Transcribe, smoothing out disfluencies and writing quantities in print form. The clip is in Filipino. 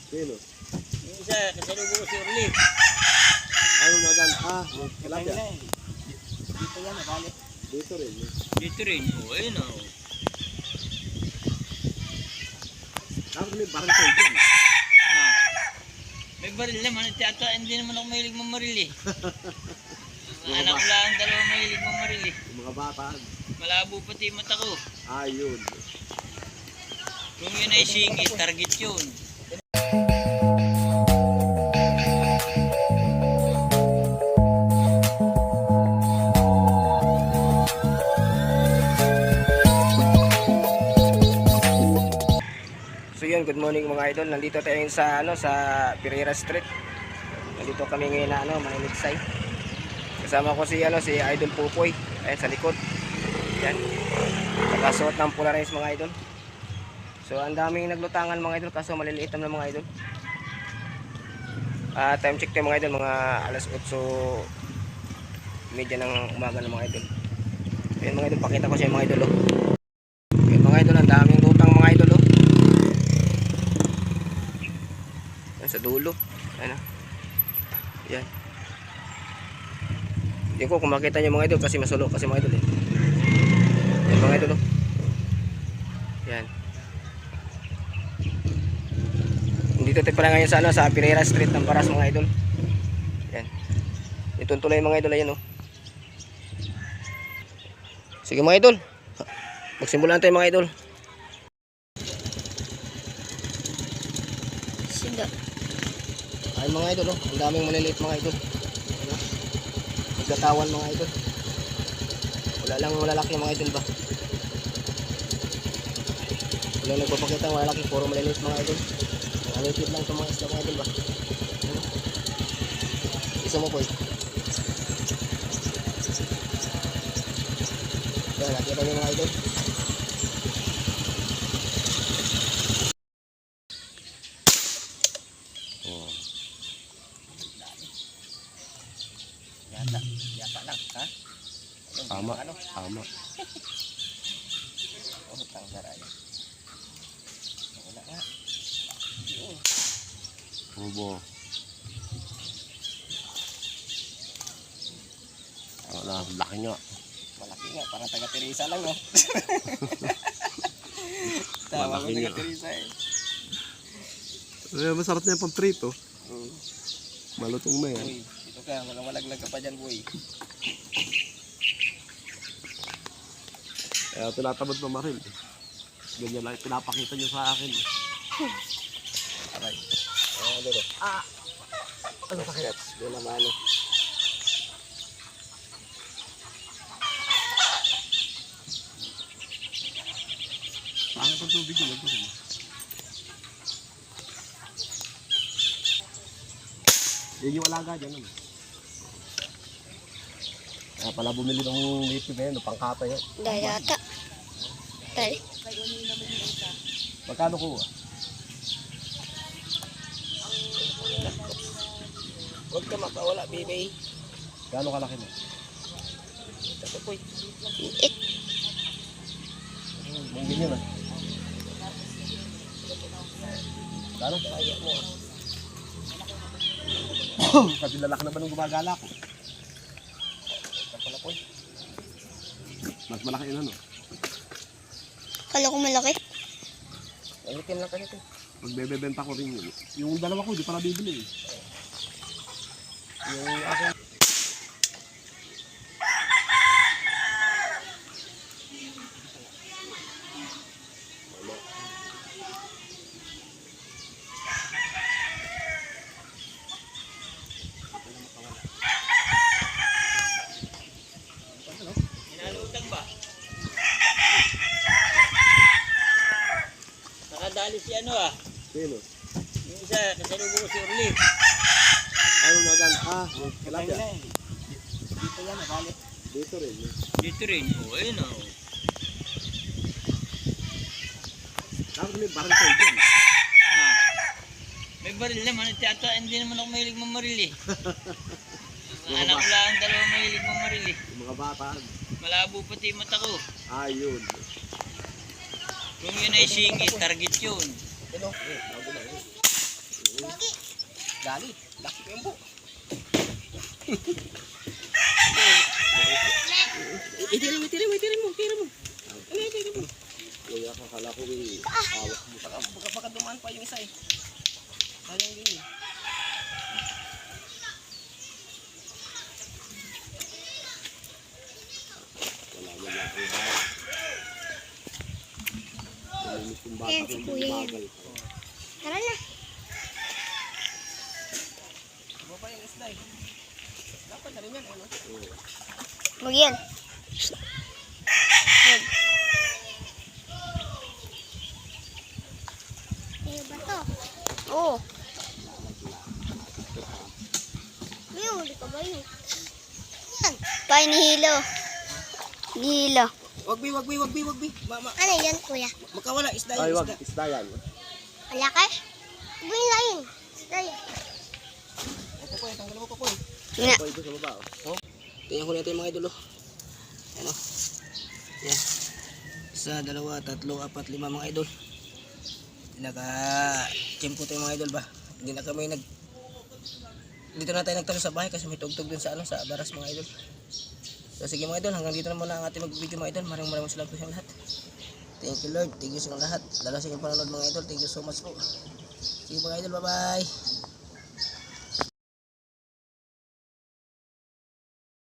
Sino? Yung isa, kasalubong ko si Orly. Ano na dyan? May tilapia. Dito yan, nabalik. Dito rin. Dito rin. O, ayun o. Dapat may barang kayo dyan. May baril naman. Tiyata, hindi naman ako mahilig mamaril eh. Mga anak ko lang, dalawa mahilig mamaril eh. Yung mga bata. Malabo pati mata ko. Yun. Kung yun ay singit, target yun. So yun, good morning mga idol. Nandito tayo sa sa Pereira Street. Nandito kami ngayon na Maniliksay. Kasama ko si si Idol Pupoy sa likod. Yan. Nakasuot ng Polaris mga idol. So ang daming naglutangan mga idol kaso maliliit na mga idol. Time check tayo mga idol, mga alas 8:30 ng umaga ng mga idol. Ayun mga idol, pakita ko sa mga idol. Ayun mga idol, ang daming lutang mga idol. Sa dulo. Ayan. Yan. Hindi ko kung makita nyo mga idol kasi masulo kasi mga idol eh. Yan mga idol. Yan. Dito tayo pala ngayon sa Pereira Street ng Paras mga idol. Yan. Itong tulay mga idol ayan Sige mga idol. Magsimulan tayo mga idol. Siga. Ay mga idol ang daming maliliit mga idol. Magkatawan mga idol. Wala lang malalaki mga idol ba? Wala nagpapakita ng malalaki, puro maliliit mga idol. Maliliit lang itong mga isla mga idol ba? Isa mo po Yan, nakita niyo mga idol. Yata lang, ha? Tama. Tama. Tanggaran. Wala nga. Obo. Wala, laki nga. Malaki nga, parang taga Teresa lang, no? Tama ko Malaki taga nga. Teresa eh. Masarap na yung pamprito. Malutong na yan. Uy, dito ka, malaglag ka pa dyan, boy. Kaya tinatamad mamaril. Ganyan lang pinapakita nyo sa akin. Aray. Dito. Ano sakit? Doon naman Pangit ang tubig nyo. Yan yung alaga dyan. Kaya pala bumili ng native na yan, pangkata yan. Dayata. Tay. Magkano ko? Huwag ka mapawala, baby. Gano'ng kalaki mo? Ito po. Liit. Mong ganyan ah. Gano'n? Kaya mo. Kasi lalaki na ba nung gumagala ko? Ito pala po. Mas malaki yun ano? Kala ko malaki. Malitim lang kasi ito. Magbebebenta ko rin yun. Yung dalawa ko, di pa nabibili eh. Yung aking Minalutang ba? Nakadali si Sino? yung isa, kasalubong ko si Orly. Ano na dyan? May tilapia. Dito yan, nabalik. Dito rin. Dito rin. O, ayun o. Dapat may barang kayo dyan. May baril naman. Tiyata, hindi naman ako mahilig mamaril eh. Mga anak ko lang, dalawa mahilig mamaril eh. Yung mga bata. Malabo pati mata ko. Yun. Kung yun ay singit, target yun. Ito. Bago na yun. Dali. Laki ko yung buo. Itirin mo. Itirin mo. Kuya, kakala ko awak mo. Baka dumaan pa yung isa eh. Sayang din eh. Wala mo lang po ba? Namimis yung bata Ayan, ko si yung kuya yan. bagal. Tara na. Baba yung isda eh. Dapat na rin yan. Ano? Huwag yan. Huwag. Ano ba to? Oo. May huli ka ba yun? Yan. Pay ni Hilo. Ni Hilo. Wag bi. Mama. Ano yan, kuya? Makawala isda Ay, yung wag. isda. Isda yan. Malaki? Huwag yung lain. Lain. Ito po, tanggal mo po. Nga. Ito ito sa baba. Oh. Tingnan ko natin mga idol. Ano? Yan. 1, 2, 3, 4, 5 mga idol. Naka-chimpo tayo mga idol ba? Hindi na kami dito na tayo nagtalo sa bahay kasi may tugtog dun sa sa baras mga idol. So sige mga idol, hanggang dito na muna ang ating mag-video mga idol. Maraming salamat po sa lahat. Thank you Lord, thank you sa lahat. Lalo sa inyong panonood mga idol, thank you so much po. Sige mga idol, bye bye.